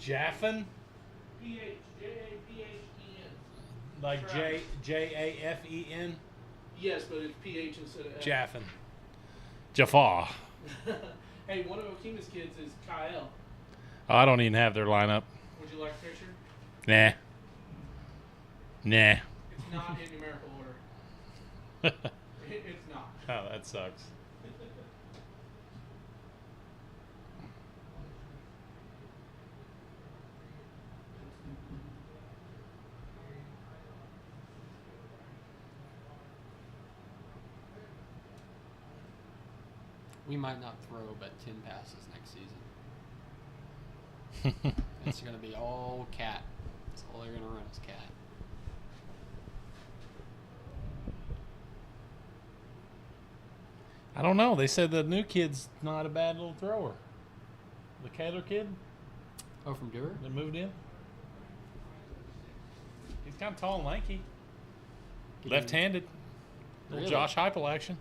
Jaffen? J-A-P-H-E-N. Like Jafen? Yes, but it's PH instead of F. Jaffen. Jafar. Hey, one of Okemah's kids is Kyle. Oh, I don't even have their lineup. Would you like a picture? Nah. It's not in numerical order. It's not. Oh, that sucks. We might not throw but 10 passes next season. It's going to be all cat. That's all they're going to run is cat. I don't know. They said the new kid's not a bad little thrower. The Kaler kid Oh, from Dewar? that moved in. He's kind of tall and lanky. Left-handed. Little Really? Josh Heupel action.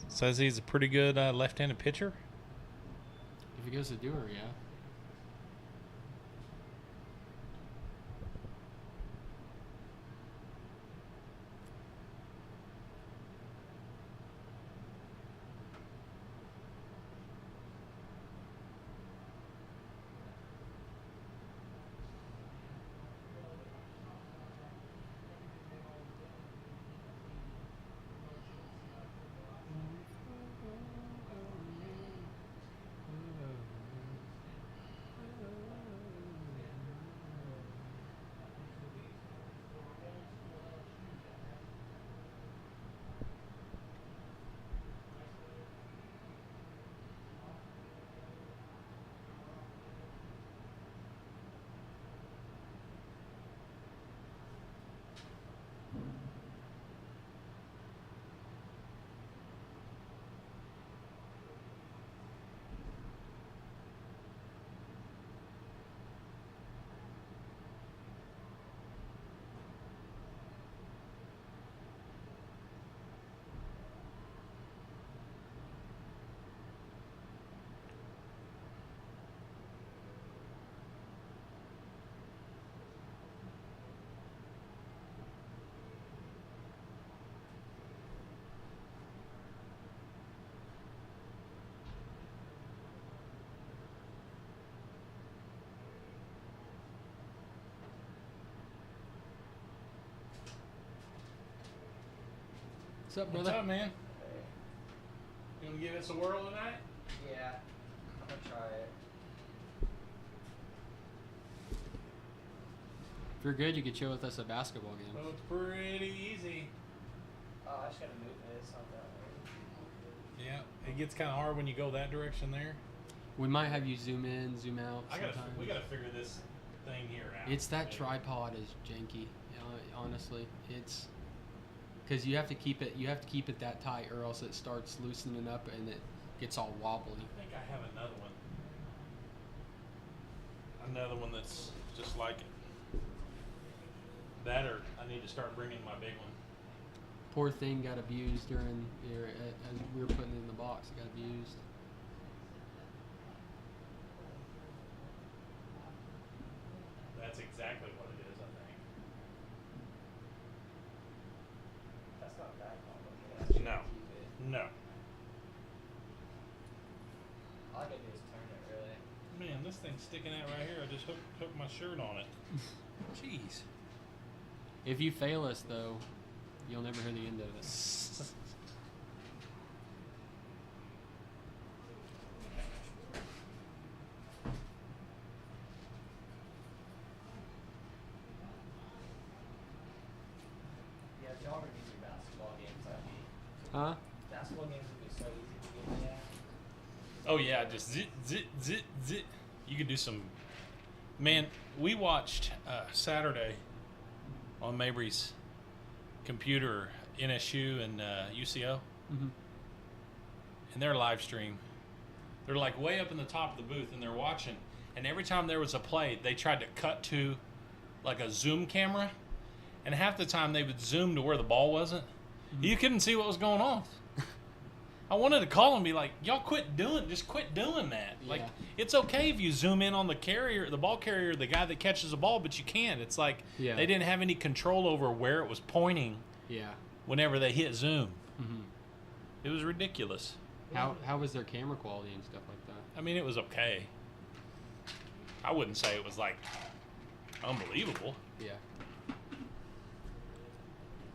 Says he's a pretty good left-handed pitcher. If he goes to Dewar, yeah. What's up, brother? What's up, man? You want to give us a whirl tonight? Yeah, I'm gonna try it. If you're good, you could chill with us at basketball game. Well, it's pretty easy. Oh, I just gotta move this on that way. Yeah, it gets kind of hard when you go that direction there. We might have you zoom in, zoom out. We gotta figure this thing here out. It's that tripod is janky. Honestly, it's because you have to keep it. You have to keep it that tight, or else it starts loosening up and it gets all wobbly. I think I have another one. Another one that's just like it. That, or I need to start bringing my big one. Poor thing got abused during as we were putting it in the box. It got abused. That's exactly what it is, I think. That's not that complicated. No. No. All I gotta do is turn it, really. Man, this thing's sticking out right here. I just hooked my shirt on it. Jeez. If you fail us, though, you'll never hear the end of it. Yeah, if y'all were to do basketball games, that'd be... Huh? Basketball games would be so easy to get me at. Oh yeah, just zit, zit, zit, zit. You could do some. Man, we watched Saturday on Mabry's computer NSU and UCO, Mm-hmm. and their live stream. They're like way up in the top of the booth, and they're watching. And every time there was a play, they tried to cut to like a zoom camera, and half the time they would zoom to where the ball wasn't, You couldn't see what was going on. I wanted to call and be like, y'all quit doing that. Like, Yeah. it's okay if you zoom in on the carrier, the ball carrier, the guy that catches the ball, but you can't. It's like they didn't have any control over where it was pointing whenever they hit zoom. Mm-hmm. It was ridiculous. How was their camera quality and stuff like that? I mean, it was okay. I wouldn't say it was, like, unbelievable. Yeah.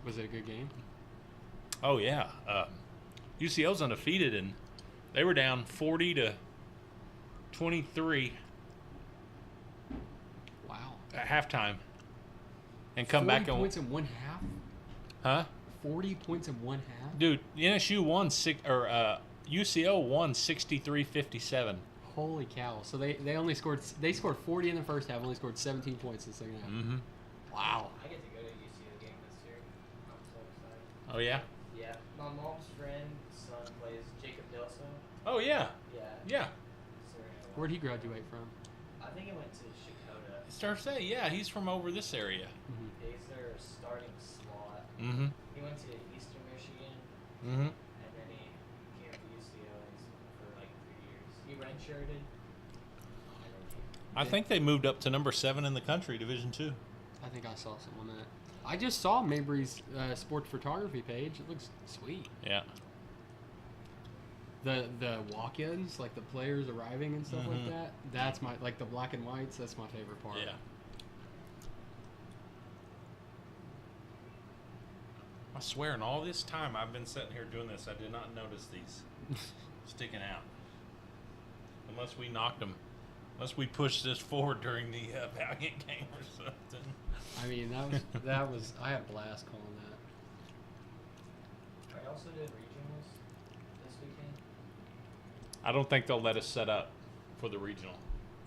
Was it a good game? Oh, yeah. UCL's undefeated, and they were down 40-23 Wow. at halftime, and come 40 back and points in one half? huh? 40 points in one half? Dude, UCO won 63-57. Holy cow. So they scored 40 in the first half, only scored 17 points in the second half. Mm-hmm. Wow. I get to go to a UCO game this year. I'm so excited. Oh, yeah? Yeah, my mom's friend's son plays Jacob Delso. Oh, yeah. Yeah. Yeah. Where'd he graduate from? I think it went to Shakota. Cersei, yeah, he's from over this area. He's their starting slot. Mm-hmm. He went to Eastern Michigan, Mm-hmm. and then he came to UCO for like 3 years. He redshirted. And then I think they moved up to number 7 in the country, Division II. I think I saw some on that. I just saw Mabry's sports photography page. It looks sweet. Yeah. The walk-ins, like the players arriving and stuff like that. That's my the black and whites. That's my favorite part. Yeah. I swear, in all this time I've been sitting here doing this, I did not notice these sticking out. Unless we knocked them. Unless we pushed this forward during the Valiant game or something. I mean, that was I had a blast calling that. I also did regionals this weekend. I don't think they'll let us set up for the regional.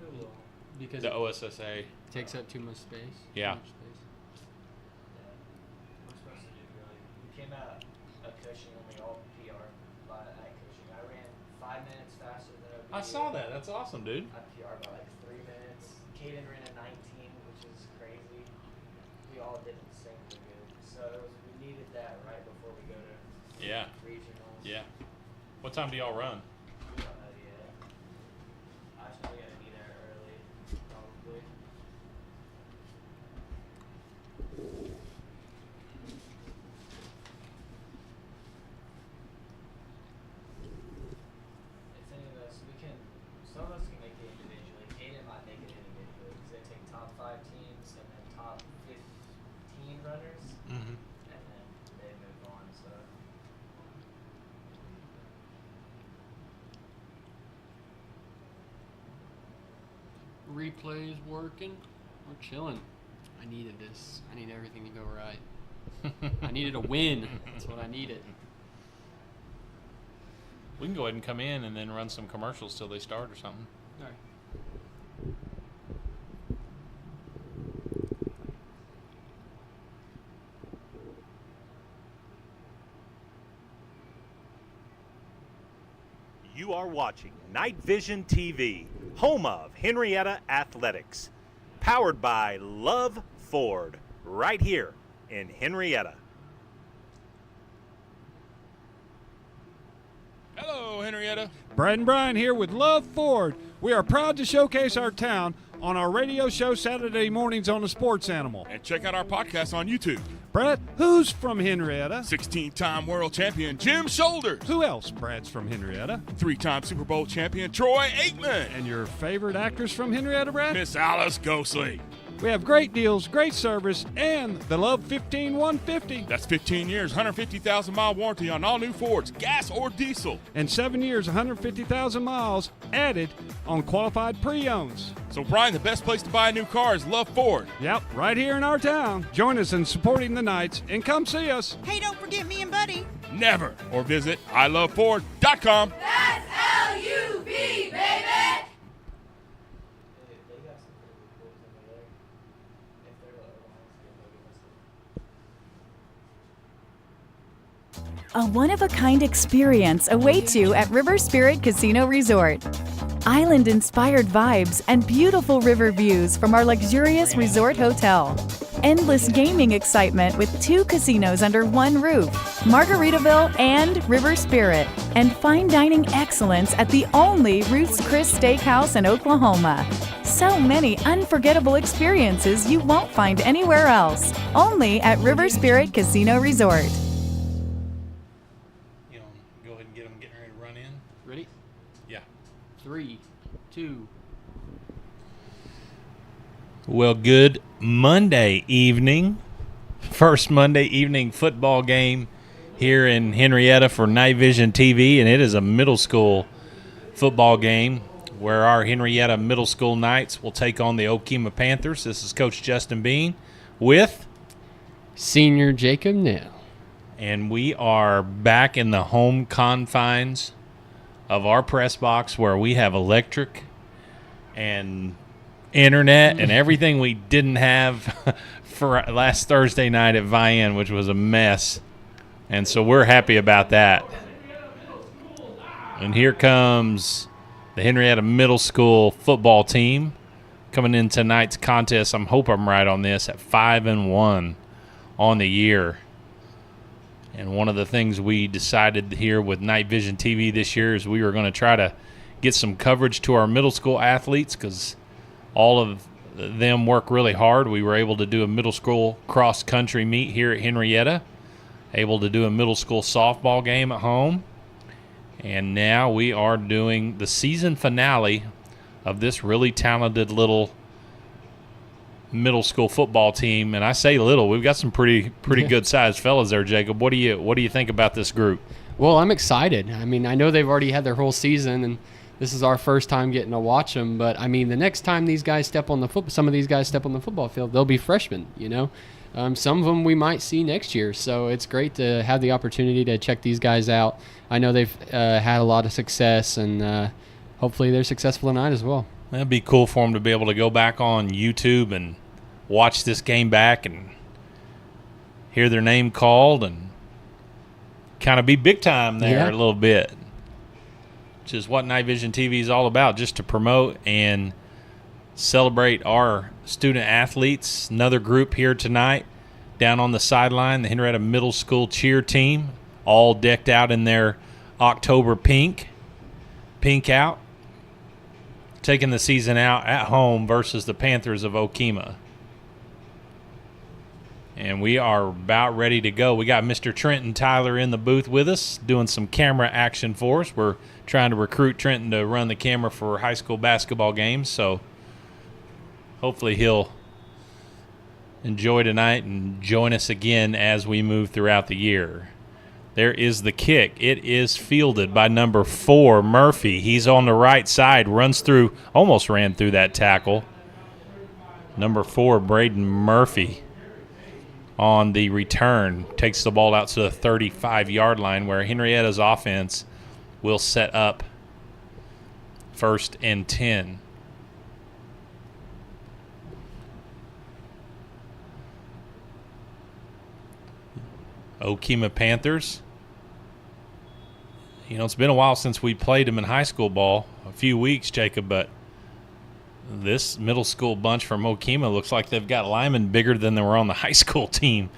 Who will? Because The it OSSA. takes up too much space. Yeah. Too much space. Yeah. We're supposed to do really. We came out of Cushing and we all PR at Cushing. I ran 5 minutes faster than OBU. I saw that. That's awesome, dude. I PR by like 3 minutes. Caden ran a 19, which is crazy. We all didn't sing for good. So we needed that right before we go to Yeah. regionals. Yeah. What time do y'all run? We don't know yet. I actually gotta be there early, probably. If any of us, some of us can make it individually. Caden might make it individually because they take top 5 teams and then top 15 runners, Mm-hmm. and then they move on. So Replay is working. We're chilling. I needed this. I need everything to go right. I needed a win. That's what I needed. We can go ahead and come in and then run some commercials till they start or something. All right. You are watching Night Vision TV, home of Henryetta Athletics, powered by Love Ford, right here in Henryetta. Hello, Henryetta. Brad and Brian here with Love Ford. We are proud to showcase our town on our radio show Saturday mornings on the Sports Animal. And check out our podcast on YouTube. Brad, who's from Henryetta? 16-time world champion Jim Shoulders. Who else, Brad's from Henryetta? 3-time Super Bowl champion Troy Aikman. And your favorite actress from Henryetta, Brad? Miss Alice Ghostley. We have great deals, great service, and the Love 15150. That's 15 years, 150,000-mile warranty on all new Fords, gas or diesel. And 7 years, 150,000 miles added on qualified pre-owns. So, Brian, the best place to buy a new car is Love Ford. Yep, right here in our town. Join us in supporting the Knights and come see us. Hey, don't forget me and Buddy. Never. Or visit iloveford.com. That's L-U-V, baby! they got some pretty good pools over there. If they're the ones, A one-of-a-kind experience awaits you at River Spirit Casino Resort. Island-inspired vibes and beautiful river views from our luxurious resort hotel. Endless gaming excitement with 2 casinos under one roof, Margaritaville and River Spirit, and fine dining excellence at the only Ruth's Chris Steakhouse in Oklahoma. So many unforgettable experiences you won't find anywhere else, only at River Spirit Casino Resort. You know, go ahead and get them getting ready to run in. Ready? Yeah. 3, 2. Well, good Monday evening. First Monday evening football game here in Henryetta for Night Vision TV, and it is a middle school football game where our Henryetta middle school Knights will take on the Okemah Panthers. This is Coach Justin Bean with Senior Jacob Nell. And we are back in the home confines of our press box where we have electric and internet and everything we didn't have for last Thursday night at Vian, which was a mess. And so we're happy about that. And here comes the Henryetta Middle School football team coming in tonight's contest. I hope I'm right on this, at 5-1 on the year. And one of the things we decided here with Night Vision TV this year is we were going to try to get some coverage to our middle school athletes because all of them work really hard. We were able to do a middle school cross-country meet here at Henryetta, able to do a middle school softball game at home, and now we are doing the season finale of this really talented little middle school football team. And I say little, we've got some pretty good-sized fellas there, Jacob. What do you think about this group? Well, I'm excited. I mean, I know they've already had their whole season, and this is our first time getting to watch them. But, I mean, the next time these guys step on the some of these guys step on the football field, they'll be freshmen, you know. Some of them we might see next year. So it's great to have the opportunity to check these guys out. I know they've had a lot of success, and hopefully they're successful tonight as well. It'd be cool for them to be able to go back on YouTube and watch this game back and hear their name called and kind of be big time there a little bit. Which is what Night Vision TV is all about, just to promote and celebrate our student athletes. Another group here tonight down on the sideline, the Henryetta Middle School cheer team, all decked out in their October pink out, taking the season out at home versus the Panthers of Okemah. And we are about ready to go. We got Mr. Trenton Tyler in the booth with us doing some camera action for us. We're trying to recruit Trenton to run the camera for high school basketball games, so hopefully he'll enjoy tonight and join us again as we move throughout the year. There is the kick. It is fielded by number 4, Murphy. He's on the right side, almost ran through that tackle. Number 4, Braden Murphy, on the return, takes the ball out to the 35-yard line where Henrietta's offense will set up 1st and 10. Okemah Panthers. You know, it's been a while since we played them in high school ball, a few weeks, Jacob, but this middle school bunch from Okemah looks like they've got linemen bigger than they were on the high school team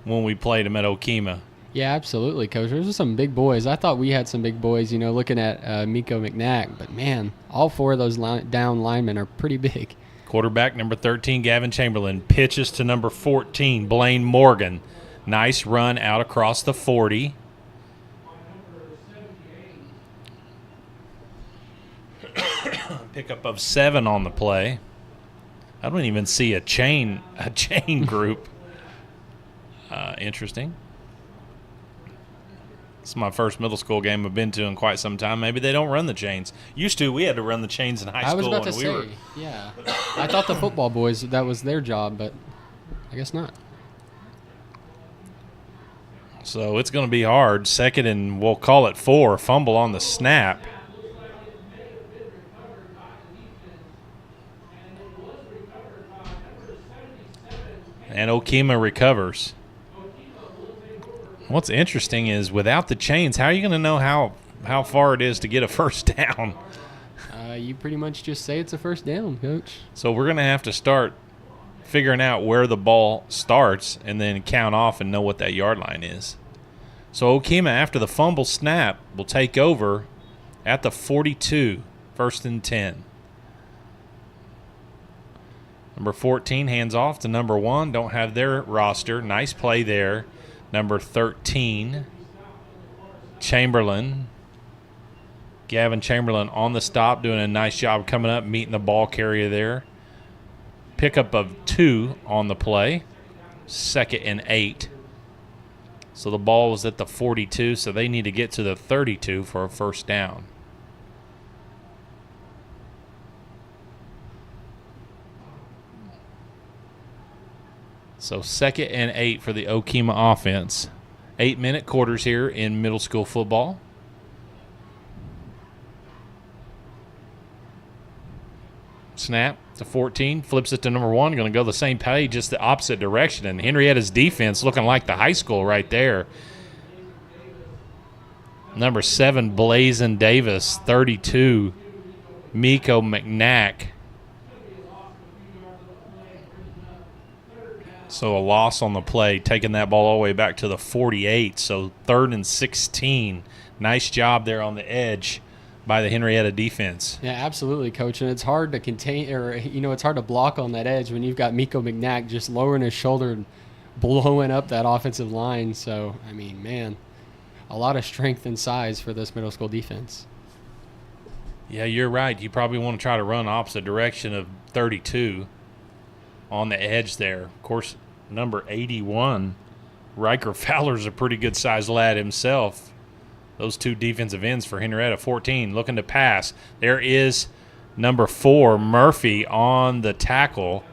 when we played them at Okemah. Yeah, absolutely, Coach. Those are some big boys. I thought we had some big boys, you know, looking at Miko McNack. But, man, all 4 of those down linemen are pretty big. Quarterback number 13, Gavin Chamberlain, pitches to number 14, Blaine Morgan. Nice run out across the 40. Pickup of 7 on the play. I don't even see a chain group. Interesting. It's my first middle school game I've been to in quite some time. Maybe they don't run the chains. Used to. We had to run the chains in high school. I was about to say, yeah. I thought the football boys, that was their job, but I guess not. So it's going to be hard. 2nd and we'll call it 4. Fumble on the snap. And Okemah recovers. What's interesting is without the chains, how are you going to know how far it is to get a first down? You pretty much just say it's a first down, Coach. So we're going to have to start figuring out where the ball starts and then count off and know what that yard line is. So Okemah, after the fumble snap, will take over at the 42, 1st and 10. Number 14 hands off to number 1. Don't have their roster. Nice play there. Number 13, Chamberlain. Gavin Chamberlain on the stop, doing a nice job coming up, meeting the ball carrier there. Pickup of 2 on the play. 2nd and 8. So the ball was at the 42, so they need to get to the 32 for a first down. So 2nd and 8 for the Okemah offense. 8-minute quarters here in middle school football. Snap to 14, flips it to number 1. Going to go the same play, just the opposite direction. And Henrietta's defense looking like the high school right there. Number 7, Blazin Davis. 32, Miko McNack. So a loss on the play, taking that ball all the way back to the 48. So 3rd and 16. Nice job there on the edge by the Henrietta defense. Yeah, absolutely, Coach. And it's hard to contain, or it's hard to block on that edge when you've got Miko McNack just lowering his shoulder and blowing up that offensive line. So, I mean, man, a lot of strength and size for this middle school defense. Yeah, you're right. You probably want to try to run opposite direction of 32 on the edge there. Of course, number 81, Riker Fowler's a pretty good-sized lad himself. Those 2 defensive ends for Henrietta. 14 looking to pass. There is number 4, Murphy, on the tackle.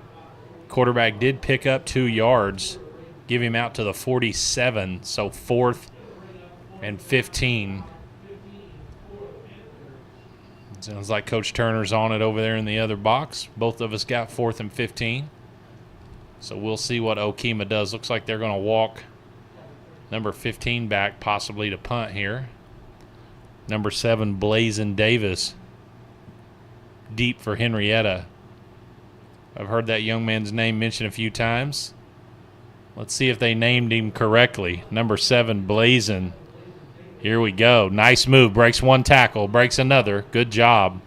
Quarterback did pick up 2 yards. Give him out to the 47, so 4th and 15. Sounds like Coach Turner's on it over there in the other box. Both of us got 4th and 15. So we'll see what Okemah does. Looks like they're going to walk number 15 back, possibly to punt here. Number 7, Blazin Davis, deep for Henrietta. I've heard that young man's name mentioned a few times. Let's see if they named him correctly. Number 7, Blazin. Here we go. Nice move. Breaks 1 tackle, breaks another. Good job.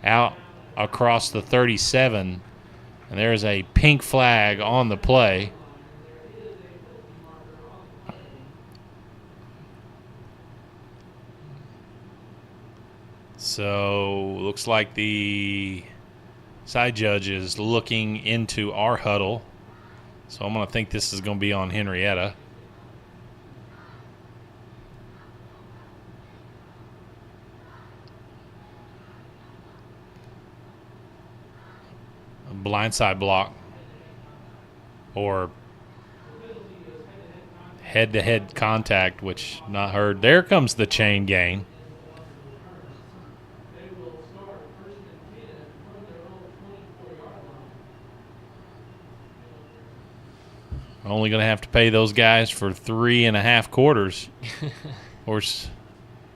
Out across the 37. And there's a pink flag on the play. So looks like the side judge is looking into our huddle. So I'm going to think this is going to be on Henrietta. A blindside block or head-to-head contact, which not heard. There comes the chain gain. Only going to have to pay those guys for 3.5 quarters. Or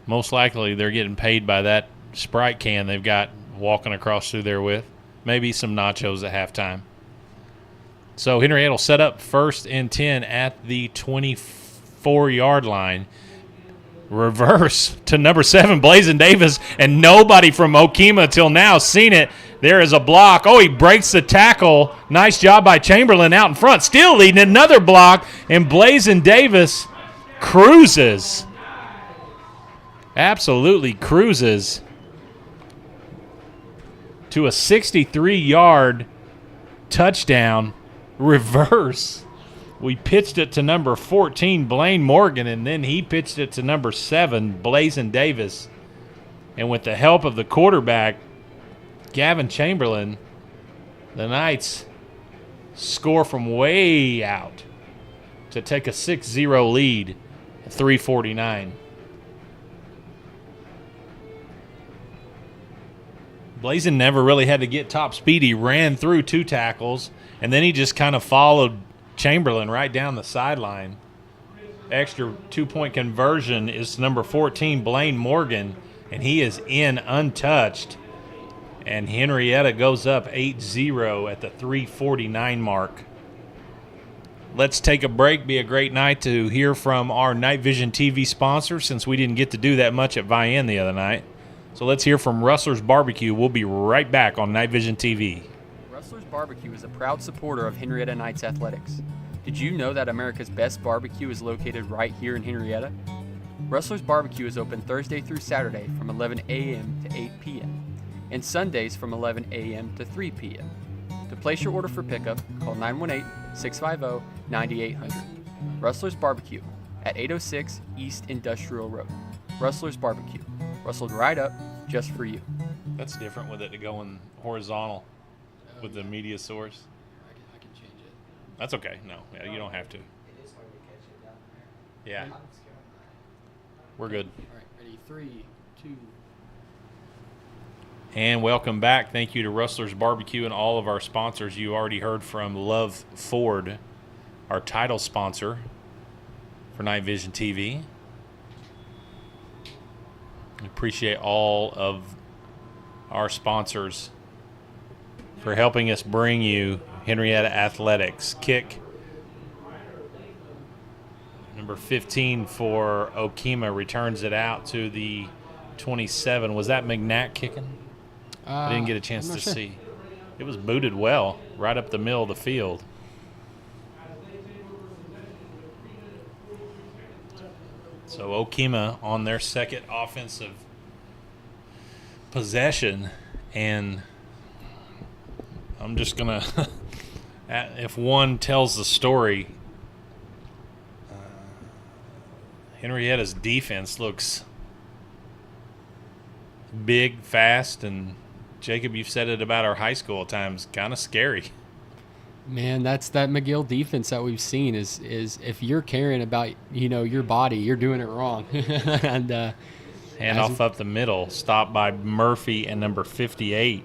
most likely they're getting paid by that Sprite can they've got walking across through there with. Maybe some nachos at halftime. So Henrietta will set up 1st and 10 at the 24-yard line. Reverse to number 7, Blazin Davis, and nobody from Okemah till now seen it. There is a block. Oh, he breaks the tackle. Nice job by Chamberlain out in front. Still leading another block, and Blazin Davis cruises. Absolutely cruises to a 63-yard touchdown reverse. We pitched it to number 14, Blaine Morgan, and then he pitched it to number 7, Blazin Davis. And with the help of the quarterback, Gavin Chamberlain, the Knights score from way out to take a 6-0 lead at 3:49. Blazin never really had to get top speed. He ran through 2 tackles, and then he just kind of followed Chamberlain right down the sideline. Extra 2-point conversion is number 14, Blaine Morgan, and he is in untouched. And Henryetta goes up 8-0 at the 3:49 mark. Let's take a break. Be a great night to hear from our Night Vision TV sponsor, since we didn't get to do that much at Vian the other night. So let's hear from Rustler's Barbecue. We'll be right back on Night Vision TV. Rustler's Barbecue is a proud supporter of Henryetta Knights Athletics. Did you know that America's best barbecue is located right here in Henryetta? Rustler's Barbecue is open Thursday through Saturday from 11 a.m. to 8 p.m. and Sundays from 11 a.m. to 3 p.m. To place your order for pickup, call 918-650-9800. Rustler's Barbecue at 806 East Industrial Road. Rustler's Barbecue. Rustled right up just for you. That's different with it going horizontal with the media source. I can change it. That's okay. No, yeah, you don't have to. It is hard to catch it down there. Yeah, I'm scared. we're good. All right, ready? 3, 2. And welcome back. Thank you to Rustler's Barbecue and all of our sponsors. You already heard from Love Ford, our title sponsor for Night Vision TV. We appreciate all of our sponsors for helping us bring you Henryetta Athletics. Kick number 15 for Okemah returns it out to the 27. Was that McNack kicking? I didn't get a chance to see. It was booted well, right up the middle of the field. So Okemah on their second offensive possession, and I'm just going to, if one tells the story, Henrietta's defense looks big, fast, and Jacob, you've said it about our high school at times, kind of scary. Man, that's that McGill defense that we've seen is if you're caring about, your body, you're doing it wrong. And handoff up the middle, stopped by Murphy and number 58,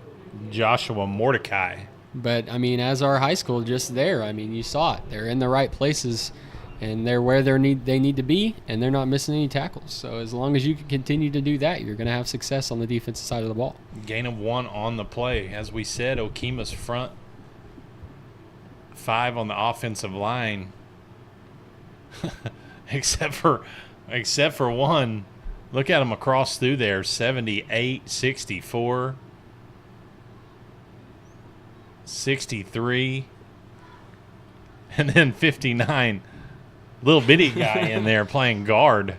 Joshua Mordecai. But I mean, as our high school just there, I mean, you saw it. They're in the right places, and they're where they need to be, and they're not missing any tackles. So as long as you can continue to do that, you're going to have success on the defensive side of the ball. Gain of 1 on the play. As we said, Okemah's front 5 on the offensive line, except for one. Look at them across through there, 78, 64, 63, and then 59. Little bitty guy in there playing guard.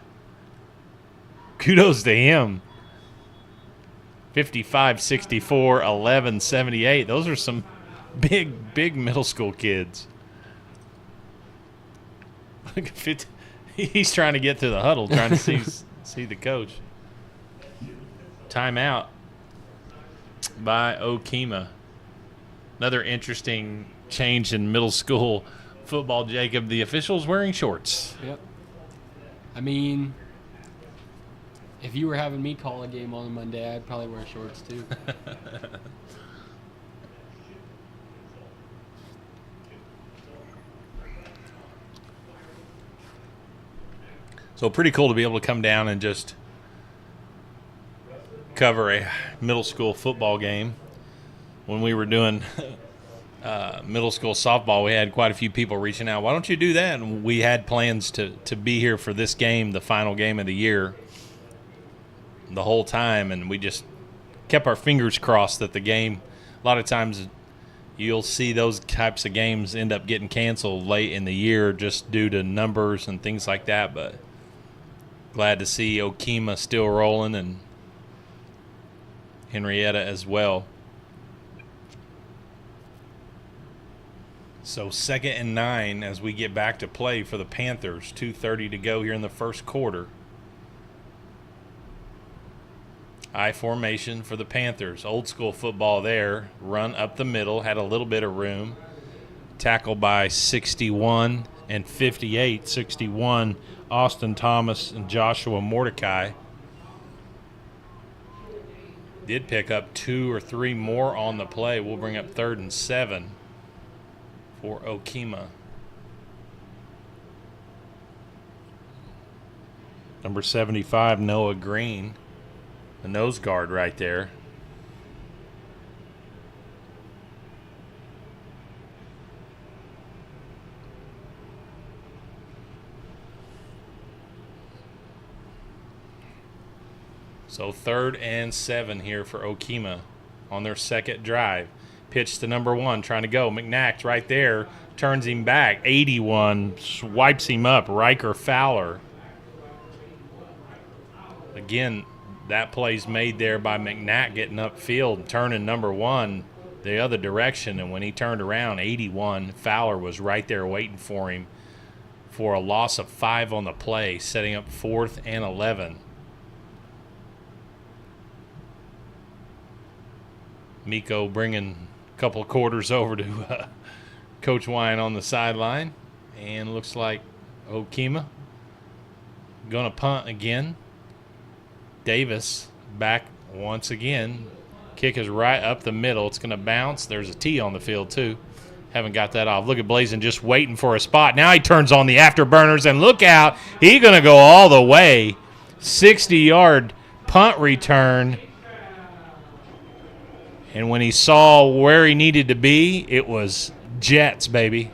Kudos to him. 55, 64, 11, 78. Those are some big middle school kids. He's trying to get to the huddle, trying to see the coach. Timeout by Okemah. Another interesting change in middle school football, Jacob. The officials wearing shorts. Yep. I mean, if you were having me call a game on a Monday, I'd probably wear shorts too. So pretty cool to be able to come down and just cover a middle school football game. When we were doing middle school softball, we had quite a few people reaching out. Why don't you do that? And we had plans to be here for this game, the final game of the year, the whole time. And we just kept our fingers crossed that the game, a lot of times you'll see those types of games end up getting canceled late in the year just due to numbers and things like that. But glad to see Okemah still rolling and Henryetta as well. So 2nd and 9 as we get back to play for the Panthers. 2:30 to go here in the first quarter. I formation for the Panthers. Old school football there. Run up the middle. Had a little bit of room. Tackle by 61 and 58. 61, Austin Thomas and Joshua Mordecai. Did pick up 2 or 3 more on the play. We'll bring up 3rd and 7 for Okemah. Number 75, Noah Green, the nose guard right there. So 3rd and 7 here for Okemah on their second drive. Pitch to number 1, trying to go. McNack's right there, turns him back. 81, wipes him up. Riker Fowler. Again, that play's made there by McNack getting upfield, turning number 1 the other direction. And when he turned around, 81, Fowler was right there waiting for him for a loss of 5 on the play, setting up 4th and 11. Miko bringing a couple of quarters over to Coach Wine on the sideline. And looks like Okemah going to punt again. Davis back once again. Kick is right up the middle. It's going to bounce. There's a tee on the field, too. Haven't got that off. Look at Blazin just waiting for a spot. Now he turns on the afterburners, and look out. He's going to go all the way. 60-yard punt return. And when he saw where he needed to be, it was Jets, baby.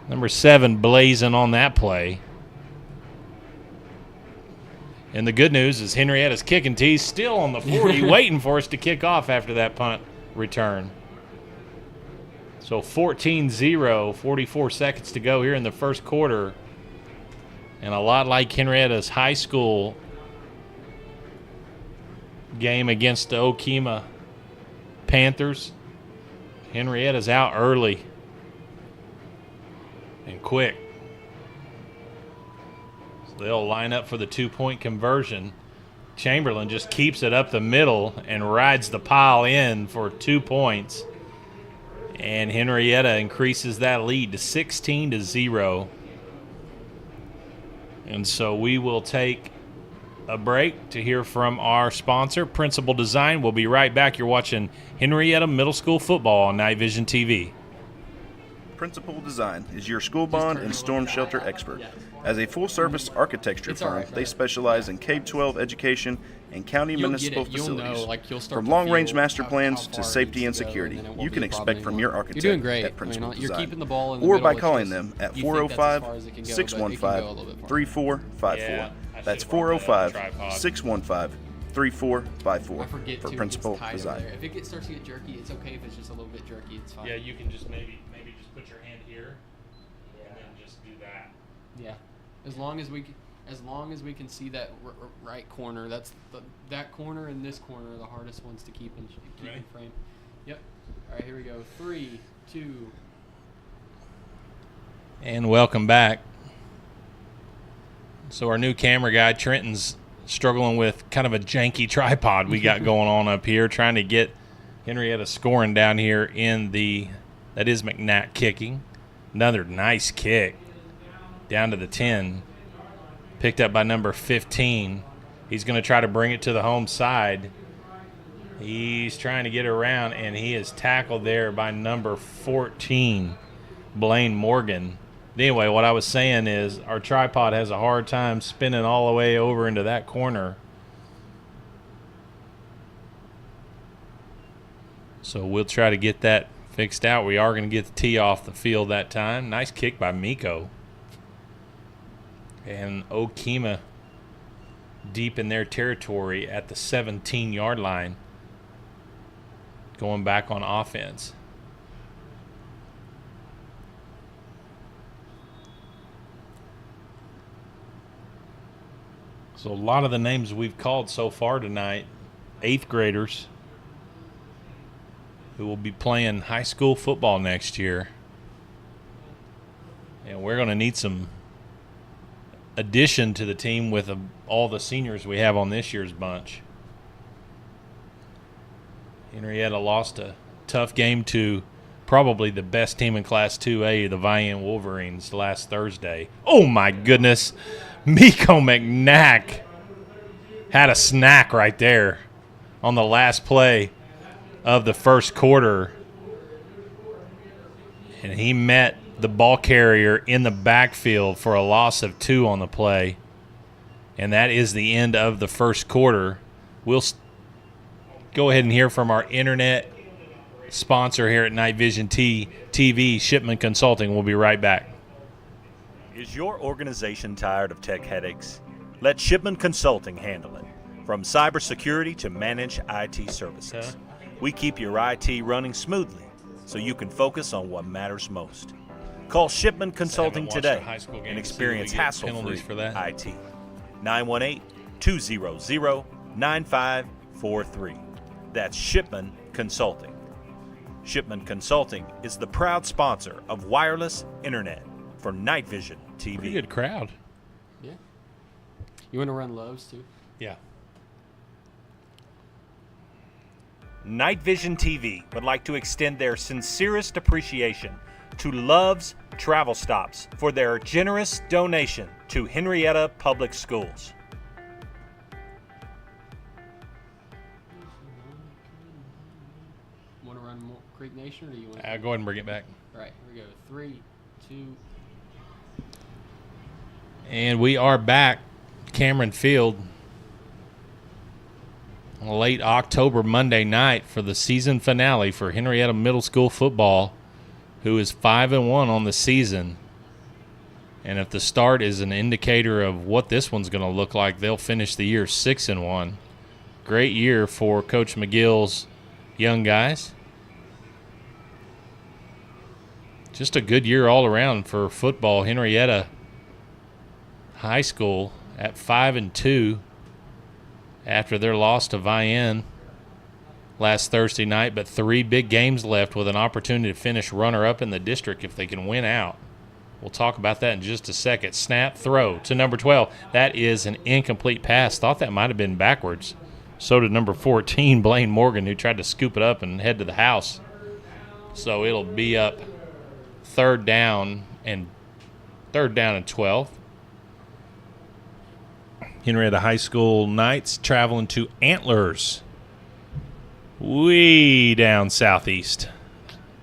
Number 7 blazing on that play. And the good news is Henrietta's kicking tee still on the 40, waiting for us to kick off after that punt return. So 14-0, 44 seconds to go here in the first quarter. And a lot like Henrietta's high school game against the Okemah Panthers, Henrietta's out early and quick. So they'll line up for the 2-point conversion. Chamberlain just keeps it up the middle and rides the pile in for 2 points. And Henrietta increases that lead to 16-0. And so we will take a break to hear from our sponsor, Principal Design. We'll be right back. You're watching Henrietta Middle School football on Night Vision TV. Principal Design is your school bond and storm shelter expert. As a full-service architecture firm, they specialize in K-12 education and county municipal facilities. From long-range master plans to safety and security, you can expect from your architect at Principal Design, or by calling them at 405-615-3454. That's 405-615-3454 for Principal Design. If it starts to get jerky, it's okay. If it's just a little bit jerky, it's fine. Yeah, you can just maybe just put your hand here and then just do that. Yeah, as long as we can see that right corner. That's that corner and this corner are the hardest ones to keep in frame. Yep. All right, here we go. 3, 2. And welcome back. So our new camera guy, Trenton's struggling with kind of a janky tripod we got going on up here, trying to get Henrietta scoring down here in that is McNack kicking. Another nice kick down to the 10. Picked up by number 15. He's going to try to bring it to the home side. He's trying to get around, and he is tackled there by number 14, Blaine Morgan. Anyway, what I was saying is our tripod has a hard time spinning all the way over into that corner. So we'll try to get that fixed out. We are going to get the tee off the field that time. Nice kick by Miko. And Okemah deep in their territory at the 17-yard line, going back on offense. So a lot of the names we've called so far tonight, 8th graders who will be playing high school football next year. And we're going to need some addition to the team with all the seniors we have on this year's bunch. Henrietta lost a tough game to probably the best team in Class 2A, the Vian Wolverines, last Thursday. Oh, my goodness. Miko McNack had a snack right there on the last play of the first quarter. And he met the ball carrier in the backfield for a loss of 2 on the play. And that is the end of the first quarter. We'll go ahead and hear from our internet sponsor here at Night Vision TV, Shipman Consulting. We'll be right back. Is your organization tired of tech headaches? Let Shipman Consulting handle it. From cybersecurity to managed IT services, we keep your IT running smoothly so you can focus on what matters most. Call Shipman Consulting today and experience hassle-free IT. 918-200-9543. That's Shipman Consulting. Shipman Consulting is the proud sponsor of wireless internet for Night Vision TV. Pretty good crowd. Yeah. You want to run Loves too? Yeah. Night Vision TV would like to extend their sincerest appreciation to Love's Travel Stops for their generous donation to Henryetta Public Schools. Want to run Creek Nation, or do you want? Go ahead and bring it back. All right, here we go. 3, 2. And we are back, Cameron Field, late October Monday night for the season finale for Henryetta Middle School football, who is 5-1 on the season. And if the start is an indicator of what this one's going to look like, they'll finish the year 6-1. Great year for Coach McGill's young guys. Just a good year all around for football. Henryetta High School at 5-2 after their loss to Vienne last Thursday night, but 3 big games left with an opportunity to finish runner-up in the district if they can win out. We'll talk about that in just a second. Snap, throw to number 12. That is an incomplete pass. Thought that might have been backwards. So did number 14, Blaine Morgan, who tried to scoop it up and head to the house. So it'll be up third down and 12. Henryetta High School Knights traveling to Antlers, way down southeast.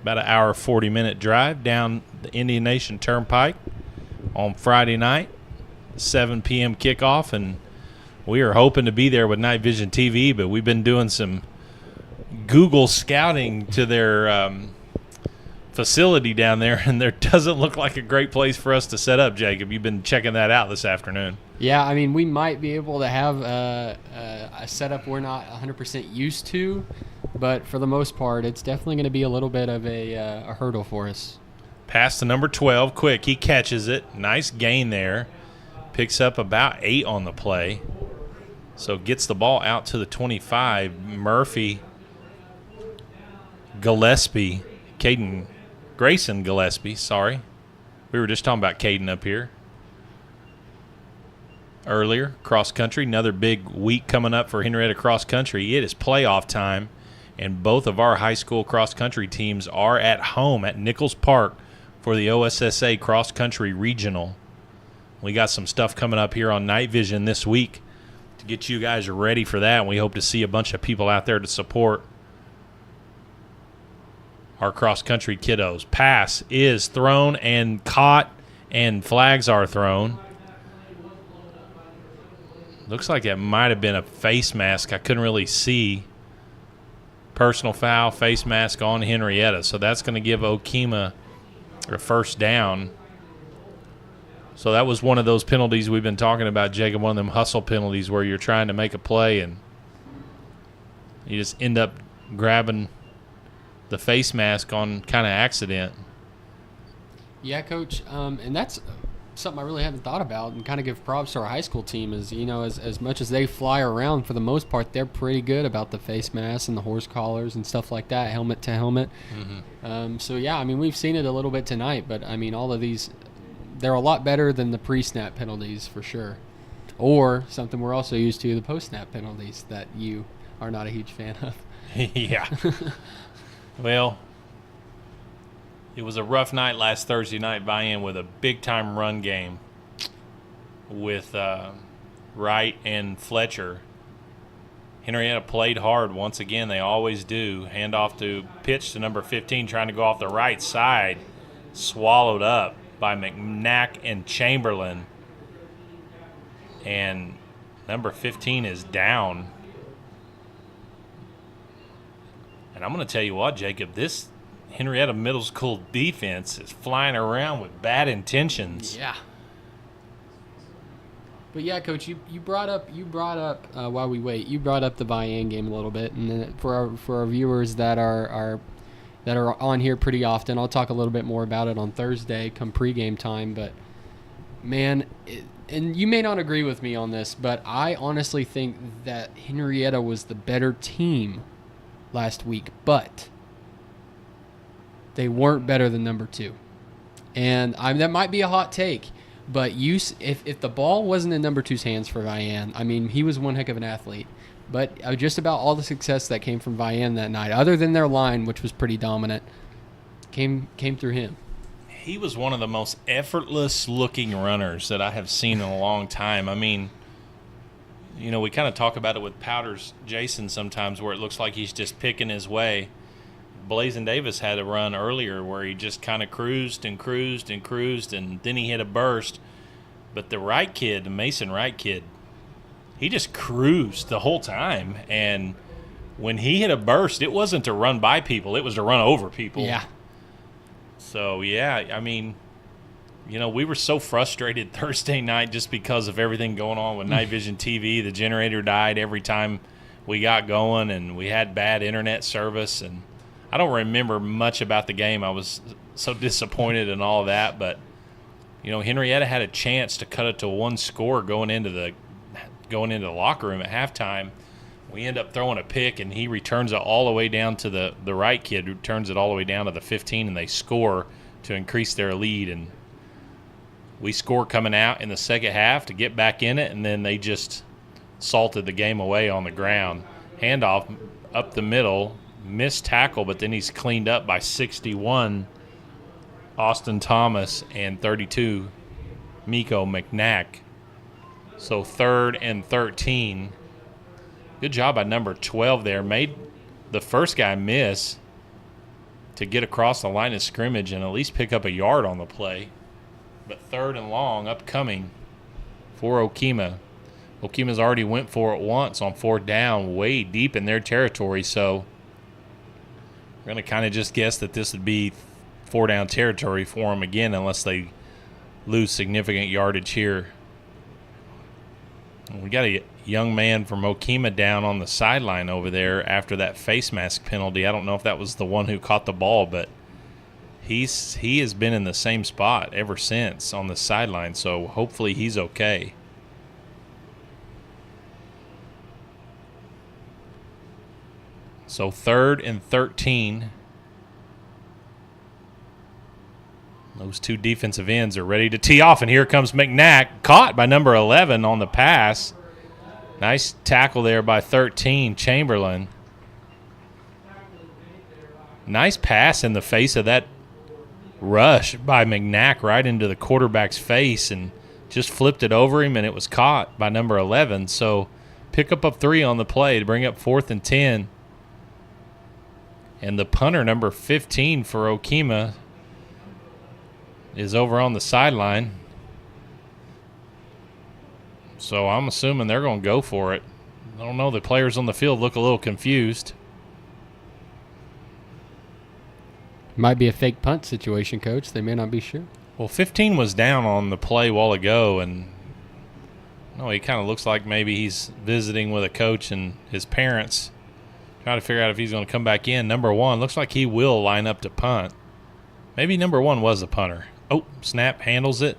About an hour, 40-minute drive down the Indian Nation Turnpike on Friday night, 7 p.m. kickoff, and we are hoping to be there with Night Vision TV, but we've been doing some Google scouting to their facility down there, and there doesn't look like a great place for us to set up, Jacob. You've been checking that out this afternoon. Yeah, I mean, we might be able to have a setup we're not 100% used to, but for the most part, it's definitely going to be a little bit of a hurdle for us. Pass to number 12, quick. He catches it. Nice gain there. Picks up about 8 on the play. So gets the ball out to the 25. Murphy, Gillespie, Grayson Gillespie, sorry. We were just talking about Caden up here earlier. Cross country, another big week coming up for Henryetta cross country. It is playoff time, and both of our high school cross country teams are at home at Nichols Park for the OSSA cross country regional. We got some stuff coming up here on Night Vision this week to get you guys ready for that, and we hope to see a bunch of people out there to support our cross-country kiddos. Pass is thrown and caught, and flags are thrown. Looks like it might have been a face mask. I couldn't really see. Personal foul, face mask on Henryetta. So that's going to give Okemah a first down. So that was one of those penalties we've been talking about, Jacob, one of them hustle penalties where you're trying to make a play and you just end up grabbing the face mask on kind of accident. Yeah, Coach, and that's something I really haven't thought about, and kind of give props to our high school team is, you know, as much as they fly around, for the most part, they're pretty good about the face masks and the horse collars and stuff like that, helmet to helmet. Mm-hmm. So, yeah, I mean, we've seen it a little bit tonight, but, I mean, all of these, they're a lot better than the pre-snap penalties for sure. Or something we're also used to, the post-snap penalties that you are not a huge fan of. Yeah. Well, it was a rough night last Thursday night buy-in with a big-time run game with Wright and Fletcher. Henryetta played hard once again. They always do. Handoff to pitch to number 15, trying to go off the right side. Swallowed up by McNack and Chamberlain. And number 15 is down. And I'm going to tell you what, Jacob, this Henryetta Middle School defense is flying around with bad intentions. Yeah. But yeah, Coach, you brought up while we wait, you brought up the Vian game a little bit, and then for our viewers that are on here pretty often, I'll talk a little bit more about it on Thursday come pregame time. But man, and you may not agree with me on this, but I honestly think that Henryetta was the better team last week, but they weren't better than number 2. And that might be a hot take. But if the ball wasn't in number 2's hands for Vian, I mean, he was one heck of an athlete. But just about all the success that came from Vian that night, other than their line, which was pretty dominant, came through him. He was one of the most effortless-looking runners that I have seen in a long time. I mean, you know, we kind of talk about it with Powder's Jason sometimes where it looks like he's just picking his way. Blazin Davis had a run earlier where he just kind of cruised, and then he hit a burst. But the Wright kid, the Mason Wright kid, he just cruised the whole time. And when he hit a burst, it wasn't to run by people. It was to run over people. Yeah. So, yeah, I mean, you know, we were so frustrated Thursday night just because of everything going on with Night Vision TV. The generator died every time we got going, and we had bad internet service, and I don't remember much about the game. I was so disappointed in all of that. But, you know, Henryetta had a chance to cut it to one score going into the locker room at halftime. We end up throwing a pick, and he returns it all the way down to the right kid, who turns it all the way down to the 15, and they score to increase their lead. And we score coming out in the second half to get back in it, and then they just salted the game away on the ground. Handoff up the middle. Missed tackle, but then he's cleaned up by 61, Austin Thomas, and 32, Miko McNack. So 3rd and 13. Good job by number 12 there. Made the first guy miss to get across the line of scrimmage and at least pick up a yard on the play. But 3rd and long upcoming for Okemah. Okemah's already went for it once on 4th down, way deep in their territory, so we're going to kind of just guess that this would be 4-down territory for them again unless they lose significant yardage here. We got a young man from Okemah down on the sideline over there after that face mask penalty. I don't know if that was the one who caught the ball, but he has been in the same spot ever since on the sideline, so hopefully he's okay. So 3rd and 13. Those two defensive ends are ready to tee off, and here comes McNack, caught by number 11 on the pass. Nice tackle there by 13, Chamberlain. Nice pass in the face of that rush by McNack right into the quarterback's face, and just flipped it over him, and it was caught by number 11. So pick up 3 on the play to bring up 4th and 10. And the punter, number 15 for Okemah, is over on the sideline. So I'm assuming they're going to go for it. I don't know. The players on the field look a little confused. Might be a fake punt situation, Coach. They may not be sure. Well, 15 was down on the play a while ago, and he kind of looks like maybe he's visiting with a coach and his parents, trying to figure out if he's going to come back in. Number 1 looks like he will line up to punt. Maybe number 1 was the punter. Oh, snap, handles it.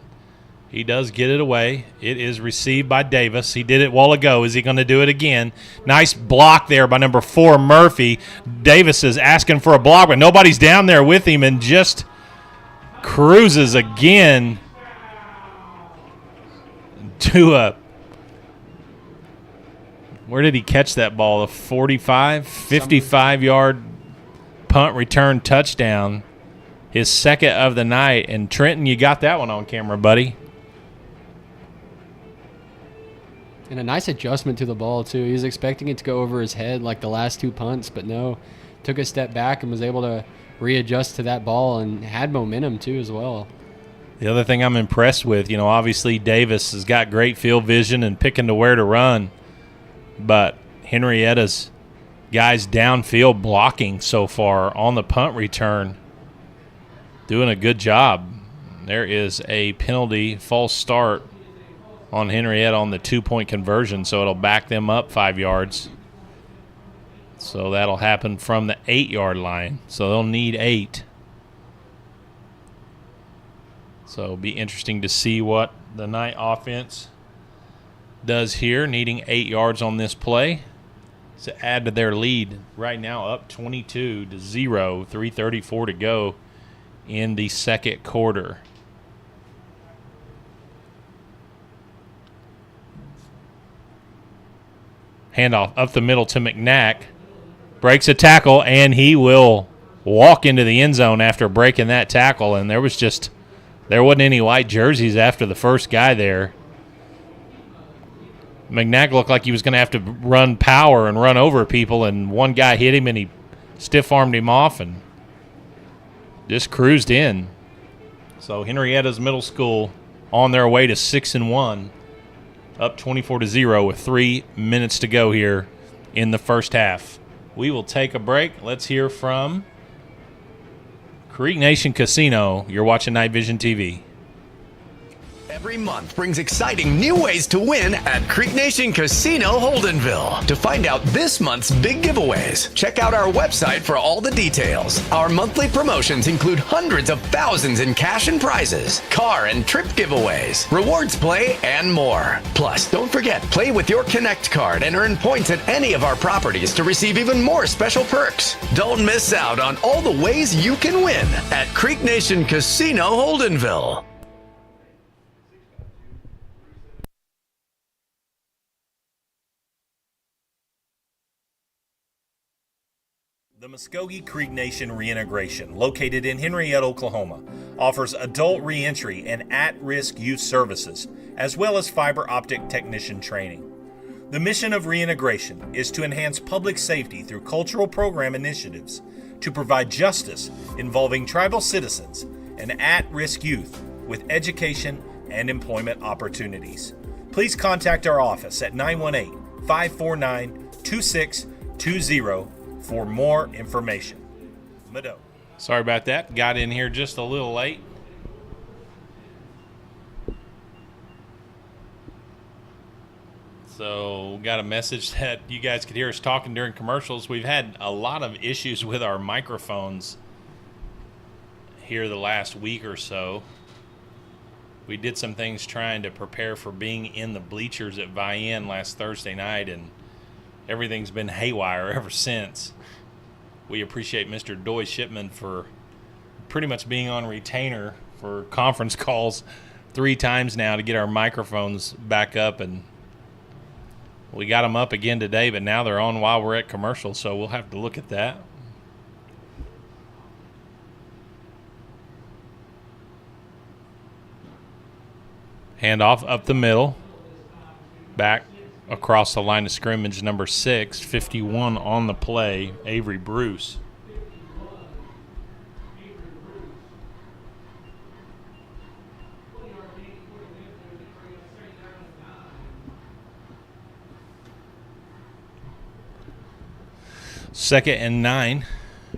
He does get it away. It is received by Davis. He did it a while ago. Is he going to do it again? Nice block there by number 4, Murphy. Davis is asking for a block, but nobody's down there with him and just cruises again to a – where did he catch that ball? A 45, 55-yard punt return touchdown. His second of the night. And Trenton, you got that one on camera, buddy. And a nice adjustment to the ball, too. He was expecting it to go over his head like the last 2 punts, but no. Took a step back and was able to readjust to that ball and had momentum, too, as well. The other thing I'm impressed with, obviously Davis has got great field vision and picking to where to run, but Henrietta's guys downfield blocking so far on the punt return, doing a good job. There is a penalty, false start on Henryetta on the 2-point conversion, so it'll back them up 5 yards. So that'll happen from the 8-yard line. So they'll need 8. So it'll be interesting to see what the Knight offense does here, needing 8 yards on this play to add to their lead. Right now up 22-0, 3:34 to go in the second quarter. Handoff up the middle to McNack. Breaks a tackle, and he will walk into the end zone after breaking that tackle. And there wasn't any white jerseys after the first guy there. McNack looked like he was going to have to run power and run over people, and one guy hit him, and he stiff-armed him off and just cruised in. So Henrietta's middle school on their way to 6-1. Up 24-0 with 3 minutes to go here in the first half. We will take a break. Let's hear from Creek Nation Casino. You're watching Night Vision TV. Every month brings exciting new ways to win at Creek Nation Casino Holdenville. To find out this month's big giveaways, check out our website for all the details. Our monthly promotions include hundreds of thousands in cash and prizes, car and trip giveaways, rewards play, and more. Plus, don't forget, play with your Connect card and earn points at any of our properties to receive even more special perks. Don't miss out on all the ways you can win at Creek Nation Casino Holdenville. The Muskogee Creek Nation Reintegration, located in Henryetta, Oklahoma, offers adult reentry and at-risk youth services, as well as fiber optic technician training. The mission of reintegration is to enhance public safety through cultural program initiatives, to provide justice involving tribal citizens and at-risk youth with education and employment opportunities. Please contact our office at 918-549-2620 for more information. Mado. Sorry about that. Got in here just a little late. So got a message that you guys could hear us talking during commercials. We've had a lot of issues with our microphones here the last week or so. We did some things trying to prepare for being in the bleachers at Vienne last Thursday night, and everything's been haywire ever since. We appreciate Mr. Doy Shipman for pretty much being on retainer for conference calls 3 times now to get our microphones back up, and we got them up again today, but now they're on while we're at commercial, so we'll have to look at that. Handoff up the middle, back across the line of scrimmage, number 6, 51 on the play, Avery Bruce. Second and 9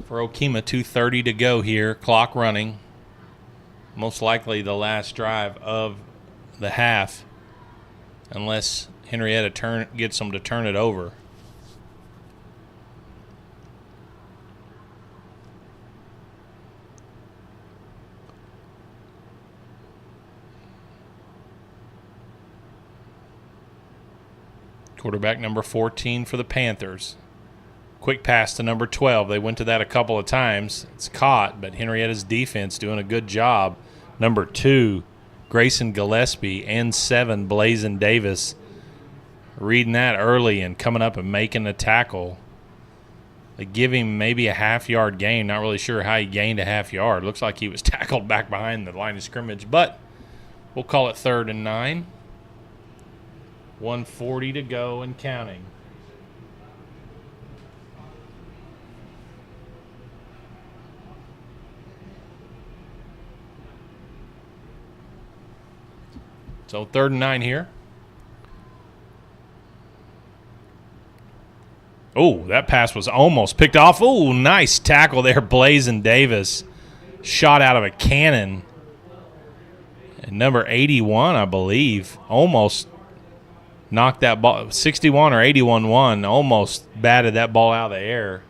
for Okemah, 2:30 to go here, clock running. Most likely the last drive of the half, unless Henryetta gets them to turn it over. Quarterback number 14 for the Panthers. Quick pass to number 12. They went to that a couple of times. It's caught, but Henrietta's defense doing a good job. Number 2, Grayson Gillespie, and 7, Blazin Davis, reading that early and coming up and making a tackle. They give him maybe a half-yard gain. Not really sure how he gained a half-yard. Looks like he was tackled back behind the line of scrimmage, but we'll call it 3rd and 9. 1:40 to go and counting. So 3rd and 9 here. Oh, that pass was almost picked off. Oh, nice tackle there, Blazin Davis. Shot out of a cannon. And number 81, I believe, almost knocked that ball, 61 or 81-1, almost batted that ball out of the air.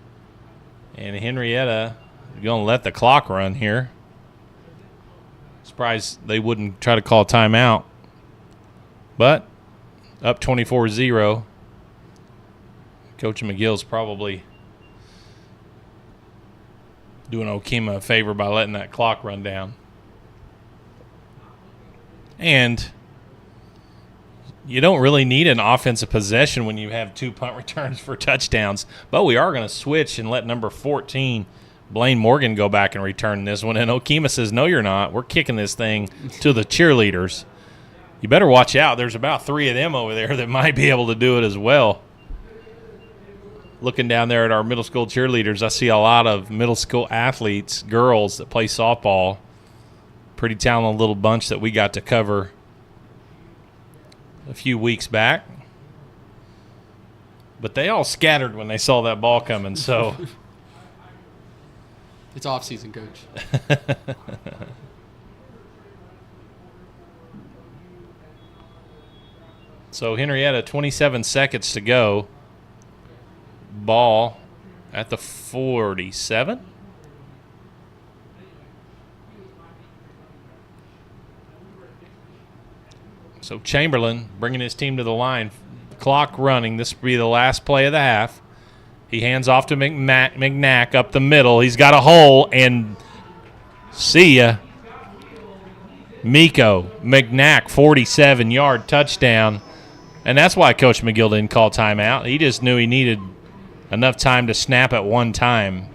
And Henryetta going to let the clock run here. Surprised they wouldn't try to call a timeout. But up 24-0. Coach McGill's probably doing Okemah a favor by letting that clock run down. And you don't really need an offensive possession when you have 2 punt returns for touchdowns. But we are going to switch and let number 14, Blaine Morgan, go back and return this one. And Okemah says, no, you're not. We're kicking this thing to the cheerleaders. You better watch out. There's about 3 of them over there that might be able to do it as well. Looking down there at our middle school cheerleaders, I see a lot of middle school athletes, girls that play softball. Pretty talented little bunch that we got to cover a few weeks back. But they all scattered when they saw that ball coming, so. It's off-season, Coach. So Henryetta, 27 seconds to go. Ball at the 47. So Chamberlain bringing his team to the line. Clock running. This will be the last play of the half. He hands off to McNack up the middle. He's got a hole, and see ya. Miko McNack, 47-yard touchdown. And that's why Coach McGill didn't call timeout. He just knew he needed enough time to snap at one time.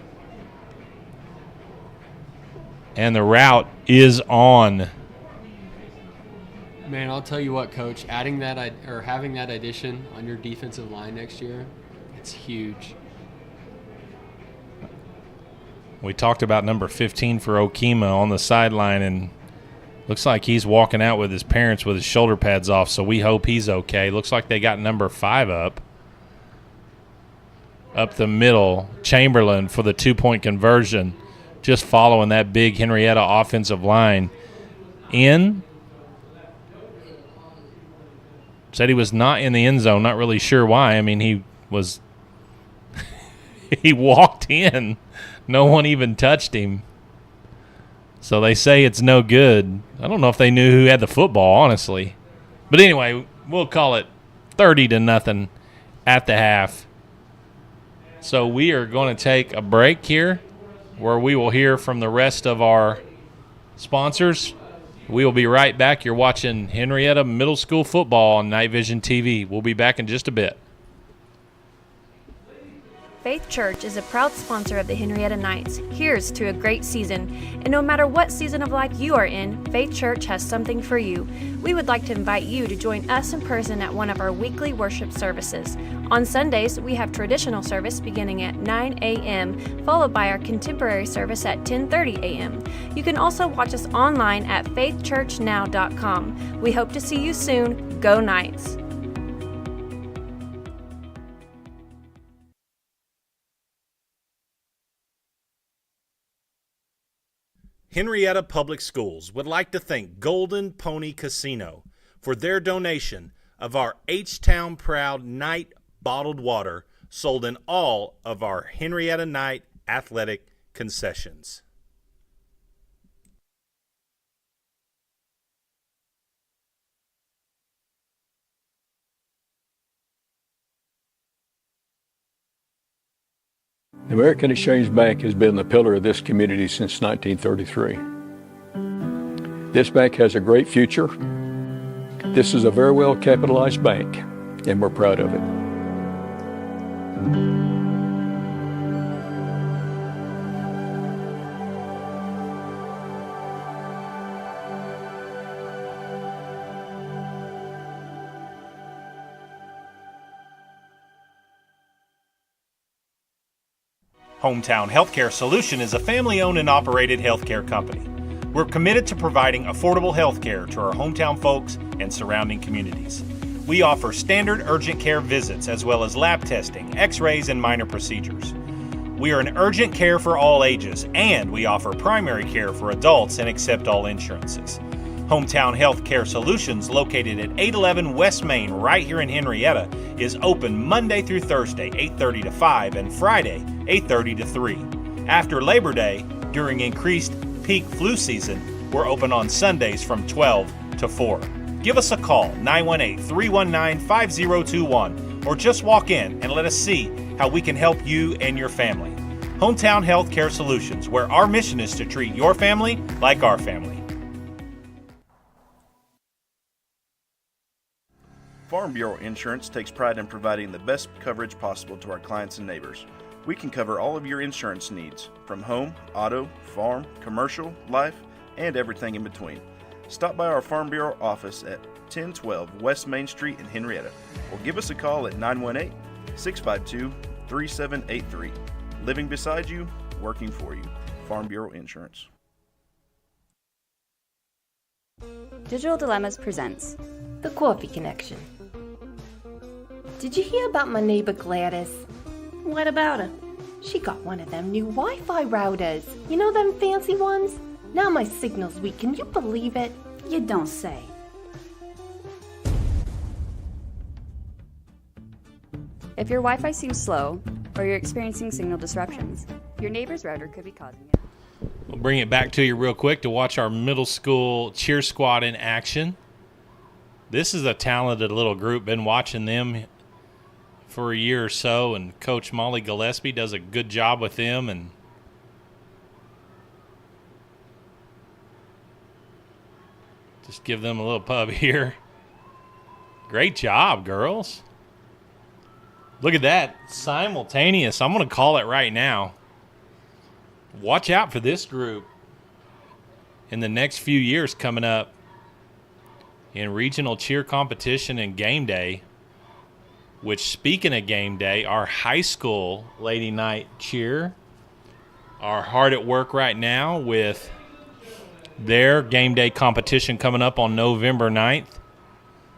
And the route is on. Man, I'll tell you what, Coach. Adding that or having that addition on your defensive line next year, it's huge. We talked about number 15 for Okemah on the sideline, and looks like he's walking out with his parents with his shoulder pads off, so we hope he's okay. Looks like they got number 5 up the middle. Chamberlain for the 2-point conversion, just following that big Henryetta offensive line. Said he was not in the end zone, not really sure why. I mean, he was – he walked in. No one even touched him. So they say it's no good. I don't know if they knew who had the football, honestly. But anyway, we'll call it 30-0 at the half. So we are going to take a break here where we will hear from the rest of our sponsors. We will be right back. You're watching Henryetta Middle School football on Night Vision TV. We'll be back in just a bit. Faith Church is a proud sponsor of the Henryetta Knights. Here's to a great season. And no matter what season of life you are in, Faith Church has something for you. We would like to invite you to join us in person at one of our weekly worship services. On Sundays, we have traditional service beginning at 9 a.m., followed by our contemporary service at 10:30 a.m. You can also watch us online at faithchurchnow.com. We hope to see you soon. Go Knights! Henryetta Public Schools would like to thank Golden Pony Casino for their donation of our H-Town Proud Night bottled water sold in all of our Henryetta Night athletic concessions. The American Exchange Bank has been the pillar of this community since 1933. This bank has a great future. This is a very well capitalized bank, and we're proud of it. Hometown Healthcare Solution is a family-owned and operated healthcare company. We're committed to providing affordable healthcare to our hometown folks and surrounding communities. We offer standard urgent care visits as well as lab testing, x-rays, and minor procedures. We are an urgent care for all ages, and we offer primary care for adults and accept all insurances. Hometown Healthcare Solutions, located at 811 West Main right here in Henryetta, is open Monday through Thursday, 8:30 to 5, and Friday, 8:30 to 3. After Labor Day, during increased peak flu season, we're open on Sundays from 12 to 4. Give us a call, 918-319-5021, or just walk in and let us see how we can help you and your family. Hometown Healthcare Solutions, where our mission is to treat your family like our family. Farm Bureau Insurance takes pride in providing the best coverage possible to our clients and neighbors. We can cover all of your insurance needs, from home, auto, farm, commercial, life, and everything in between. Stop by our Farm Bureau office at 1012 West Main Street in Henryetta, or give us a call at 918-652-3783. Living beside you, working for you. Farm Bureau Insurance. Digital Dilemmas presents The Coffee Connection. Did you hear about my neighbor Gladys? What about her? She got one of them new Wi-Fi routers. You know them fancy ones? Now my signal's weak. Can you believe it? You don't say. If your Wi-Fi seems slow or you're experiencing signal disruptions, your neighbor's router could be causing it. We'll bring it back to you real quick to watch our middle school cheer squad in action. This is a talented little group. Been watching them for a year or so, and Coach Molly Gillespie does a good job with them. And just give them a little pub here. Great job, girls. Look at that. Simultaneous. I'm going to call it right now. Watch out for this group in the next few years coming up in regional cheer competition and game day, which, speaking of game day, our high school Lady Night cheer are hard at work right now with their game day competition coming up on November 9th.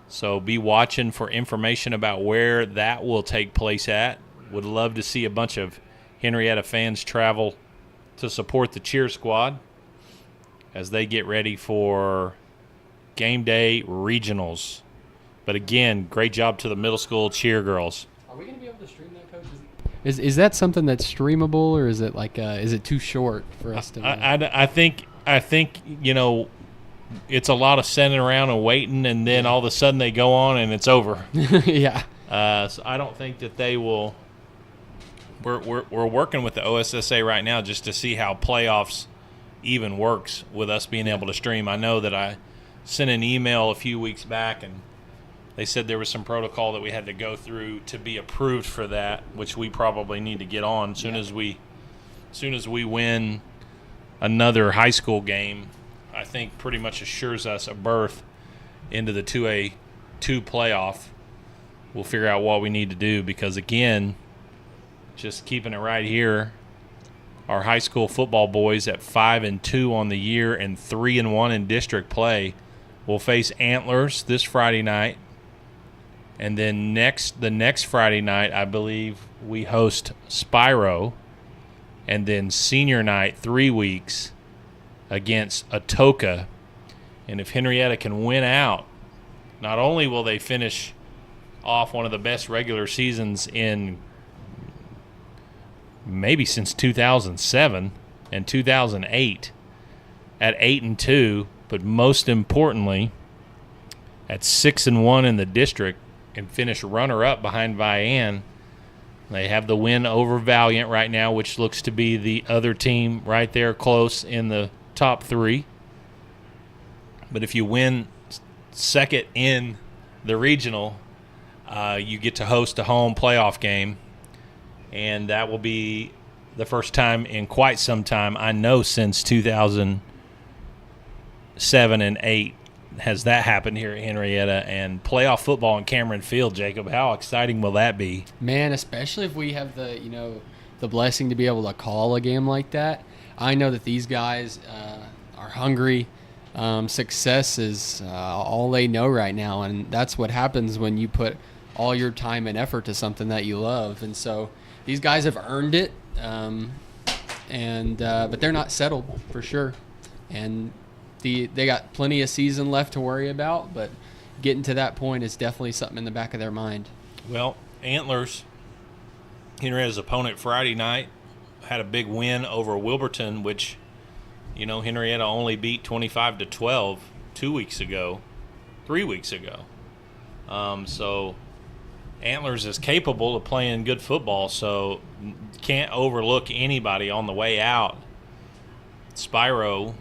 So be watching for information about where that will take place at. Would love to see a bunch of Henryetta fans travel to support the cheer squad as they get ready for game day regionals. But again, great job to the middle school cheer girls. Are we going to be able to stream that, Coach? Is that something that's streamable, or is it like is it too short for us to? I think you know, it's a lot of sitting around and waiting, and then all of a sudden they go on and it's over. Yeah. So I don't think that they will. We're working with the OSSA right now just to see how playoffs even works with us being able to stream. I know that I sent an email a few weeks back, and they said there was some protocol that we had to go through to be approved for that, which we probably need to get on soon as we win another high school game. I think pretty much assures us a berth into the 2A2 playoff. We'll figure out what we need to do because, again, just keeping it right here, our high school football boys at 5-2 on the year and 3-1 in district play will face Antlers this Friday night. And then the next Friday night, I believe, we host Spiro. And then senior night, 3 weeks, against Atoka. And if Henryetta can win out, not only will they finish off one of the best regular seasons in maybe since 2007 and 2008 at 8-2, but most importantly at 6-1 in the district and finish runner-up behind Vian. They have the win over Valiant right now, which looks to be the other team right there close in the top 3. But if you win second in the regional, you get to host a home playoff game. And that will be the first time in quite some time, I know since 2007 and 8, has that happened here at Henryetta. And playoff football in Cameron Field, Jacob, how exciting will that be? Man, especially if we have the blessing to be able to call a game like that. I know that these guys are hungry. Success is all they know right now, and that's what happens when you put all your time and effort to something that you love. And so these guys have earned it, but they're not settled for sure. And They got plenty of season left to worry about, but getting to that point is definitely something in the back of their mind. Well, Antlers, Henrietta's opponent Friday night, had a big win over Wilburton, which, Henrietta only beat 25-12 3 weeks ago. So Antlers is capable of playing good football, so can't overlook anybody on the way out. Spyro,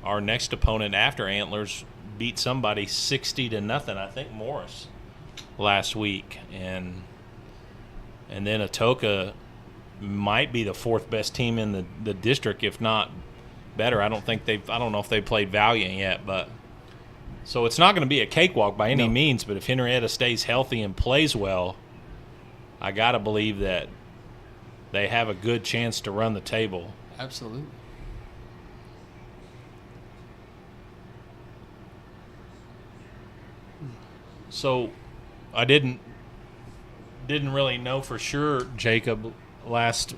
our next opponent after Antlers, beat somebody 60-0, I think Morris, last week. And then Atoka might be the fourth best team in the district, if not better. I don't know if they've played Valiant yet, but so it's not going to be a cakewalk by any means, but if Henrietta stays healthy and plays well, I got to believe that they have a good chance to run the table. Absolutely. So I didn't really know for sure, Jacob, last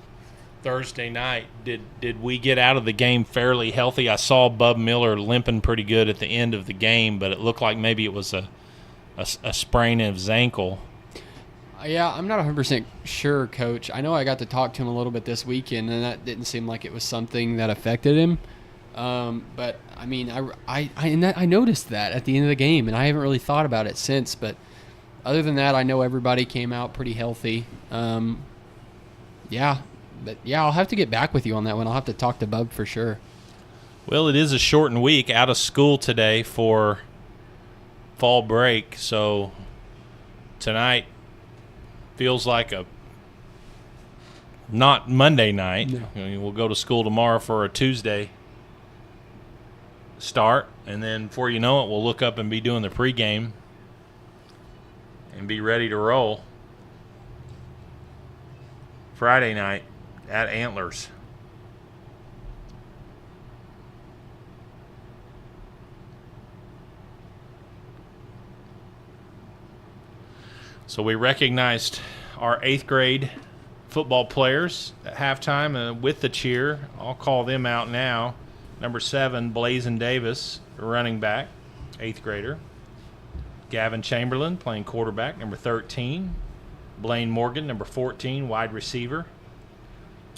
Thursday night, did we get out of the game fairly healthy? I saw Bub Miller limping pretty good at the end of the game, but it looked like maybe it was a sprain of his ankle. Yeah, I'm not 100% sure, Coach. I know I got to talk to him a little bit this weekend, and that didn't seem like it was something that affected him. But I mean, I noticed that at the end of the game, and I haven't really thought about it since. But other than that, I know everybody came out pretty healthy. I'll have to get back with you on that one. I'll have to talk to Bub for sure. Well, it is a shortened week, out of school today for fall break, so tonight feels like a not Monday night. No. We'll go to school tomorrow for a Tuesday start, and then before you know it, we'll look up and be doing the pregame and be ready to roll Friday night at Antlers. So we recognized our 8th grade football players at halftime with the cheer. I'll call them out now. Number 7, Blazin Davis, running back, 8th grader. Gavin Chamberlain playing quarterback, number 13. Blaine Morgan, number 14, wide receiver.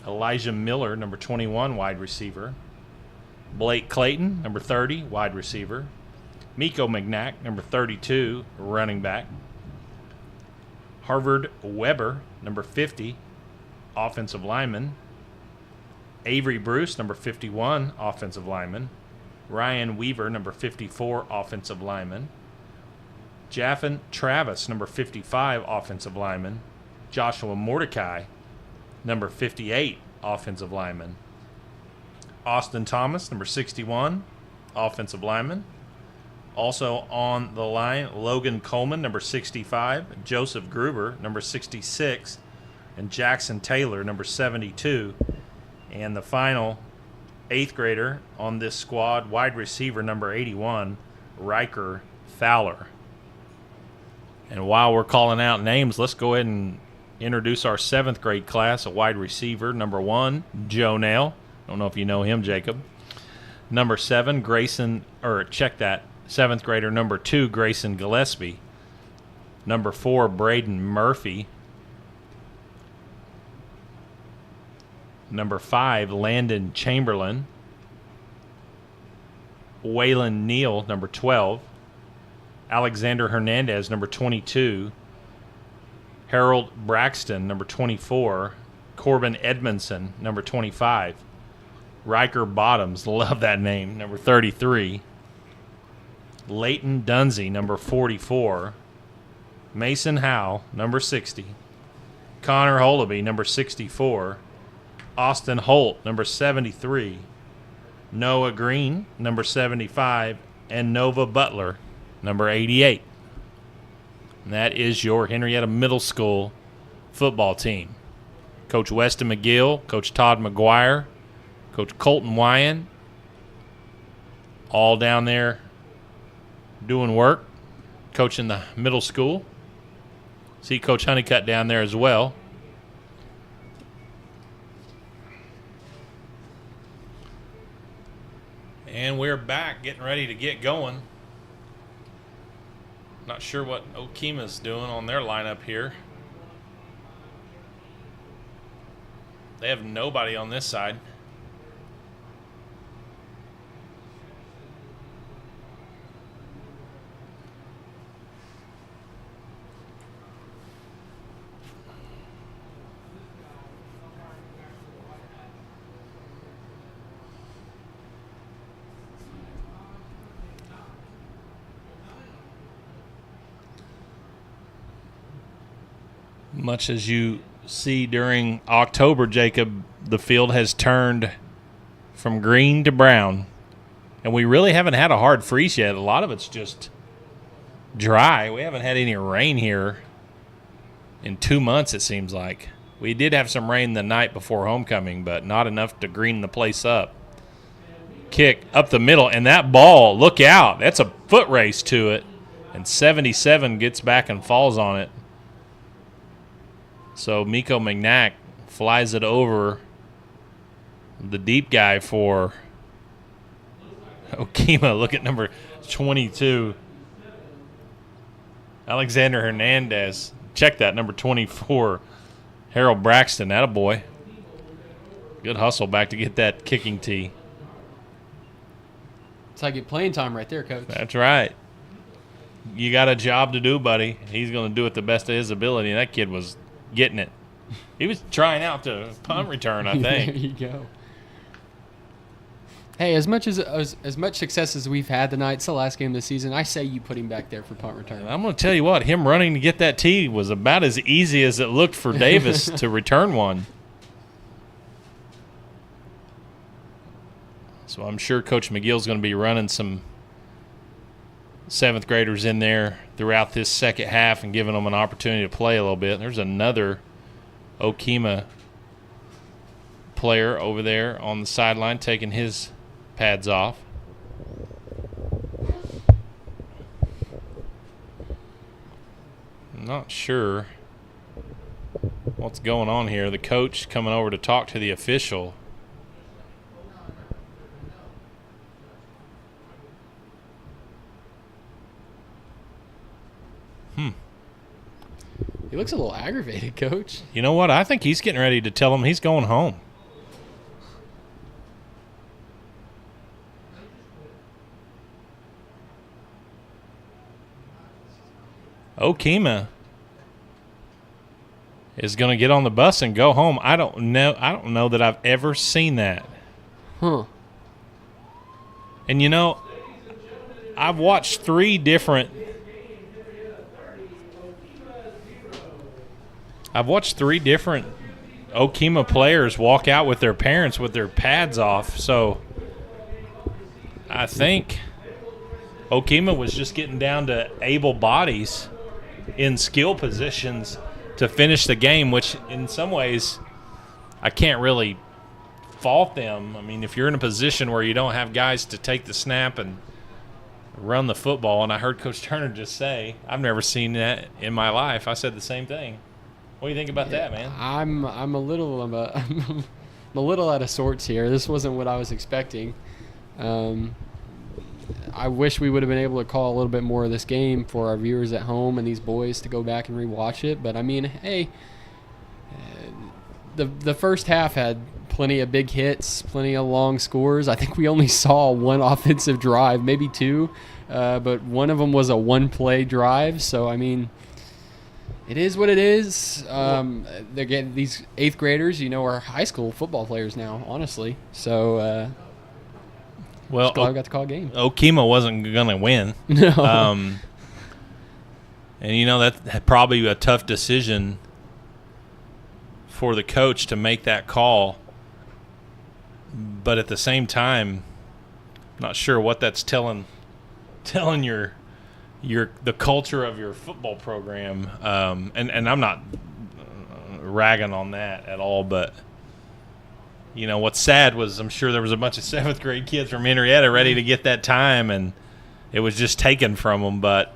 Elijah Miller, number 21, wide receiver. Blake Clayton, number 30, wide receiver. Miko McNack, number 32, running back. Harvard Weber, number 50, offensive lineman. Avery Bruce, number 51, offensive lineman. Ryan Weaver, number 54, offensive lineman. Jaffin Travis, number 55, offensive lineman. Joshua Mordecai, number 58, offensive lineman. Austin Thomas, number 61, offensive lineman. Also on the line, Logan Coleman, number 65, Joseph Gruber, number 66, and Jackson Taylor, number 72. And the final 8th grader on this squad, wide receiver, number 81, Riker Fowler. And while we're calling out names, let's go ahead and introduce our 7th grade class, a wide receiver, number 1, Joe Nail. I don't know if you know him, Jacob. Number 7, Grayson, or check that, 7th grader, number 2, Grayson Gillespie. Number 4, Braden Murphy. Number 5, Landon Chamberlain. Waylon Neal, number 12. Alexander Hernandez, number 22. Harold Braxton, number 24. Corbin Edmondson, number 25. Riker Bottoms, love that name, number 33. Leighton Dunsey, number 44. Mason Howe, number 60. Connor Holaby, number 64. Austin Holt, number 73. Noah Green, number 75. And Nova Butler, number 88. And that is your Henrietta Middle School football team. Coach Weston McGill, Coach Todd McGuire, Coach Colton Wyan, all down there doing work, coaching the middle school. See Coach Honeycutt down there as well. And And we're back, getting ready to get going. Not sure what Okemah's doing on their lineup here. They have nobody on this side. Much as you see during October, Jacob, the field has turned from green to brown. And we really haven't had a hard freeze yet. A lot of it's just dry. We haven't had any rain here in 2 months, it seems like. We did have some rain the night before homecoming, but not enough to green the place up. Kick up the middle, and that ball, look out. That's a foot race to it. And 77 gets back and falls on it. So Miko McNack flies it over the deep guy for Okemah. Look at number 22. Alexander Hernandez. Check that, number 24. Harold Braxton, attaboy. Good hustle back to get that kicking tee. It's like get playing time right there, Coach. That's right. You got a job to do, buddy. He's going to do it the best of his ability, and that kid was getting it. He was trying out the punt return, I think. There you go. Hey, as much success as we've had tonight, it's the last game of the season. I say you put him back there for punt return. I'm going to tell you what, him running to get that tee was about as easy as it looked for Davis to return one. So I'm sure Coach McGill's going to be running some 7th graders in there throughout this second half and giving them an opportunity to play a little bit. There's another Okemah player over there on the sideline taking his pads off. I'm not sure what's going on here. The coach coming over to talk to the official. He looks a little aggravated, Coach. You know what? I think he's getting ready to tell him he's going home. Okemah is going to get on the bus and go home. I don't know that I've ever seen that. Huh. And you know, I've watched 3 different Okemah players walk out with their parents with their pads off. So I think Okemah was just getting down to able bodies in skill positions to finish the game, which in some ways I can't really fault them. I mean, if you're in a position where you don't have guys to take the snap and run the football, and I heard Coach Turner just say, I've never seen that in my life. I said the same thing. What do you think about that, man? I'm a little I'm a little out of sorts here. This wasn't what I was expecting. I wish we would have been able to call a little bit more of this game for our viewers at home and these boys to go back and rewatch it. But I mean, hey, the first half had plenty of big hits, plenty of long scores. I think we only saw one offensive drive, maybe 2, but one of them was a one-play drive. So I mean, it is what it is. They're getting these 8th graders, are high school football players now, honestly. So, well, glad I got to call a game. Okemah wasn't going to win. No. And, that's probably a tough decision for the coach to make that call. But at the same time, I'm not sure what that's telling the culture of your football program, and I'm not ragging on that at all, but what's sad was I'm sure there was a bunch of 7th grade kids from Henryetta ready to get that time, and it was just taken from them. But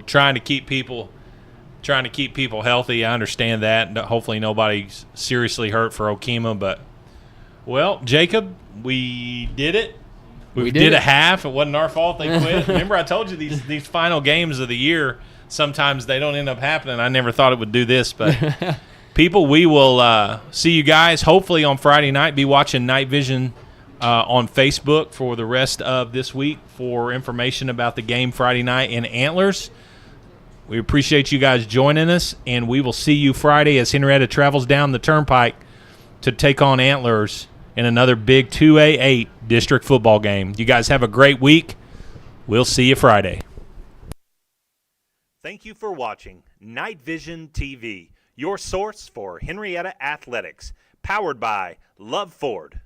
trying to keep people healthy, I understand that. Hopefully nobody's seriously hurt for Okemah, but well, Jacob, we did it. We did a half. It wasn't our fault they quit. Remember I told you these final games of the year, sometimes they don't end up happening. I never thought it would do this, but people, we will see you guys hopefully on Friday night. Be watching Night Vision on Facebook for the rest of this week for information about the game Friday night in Antlers. We appreciate you guys joining us, and we will see you Friday as Henryetta travels down the turnpike to take on Antlers in another big 2A8 district football game. You guys have a great week. We'll see you Friday. Thank you for watching Night Vision TV, your source for Henryetta athletics, powered by Love Ford.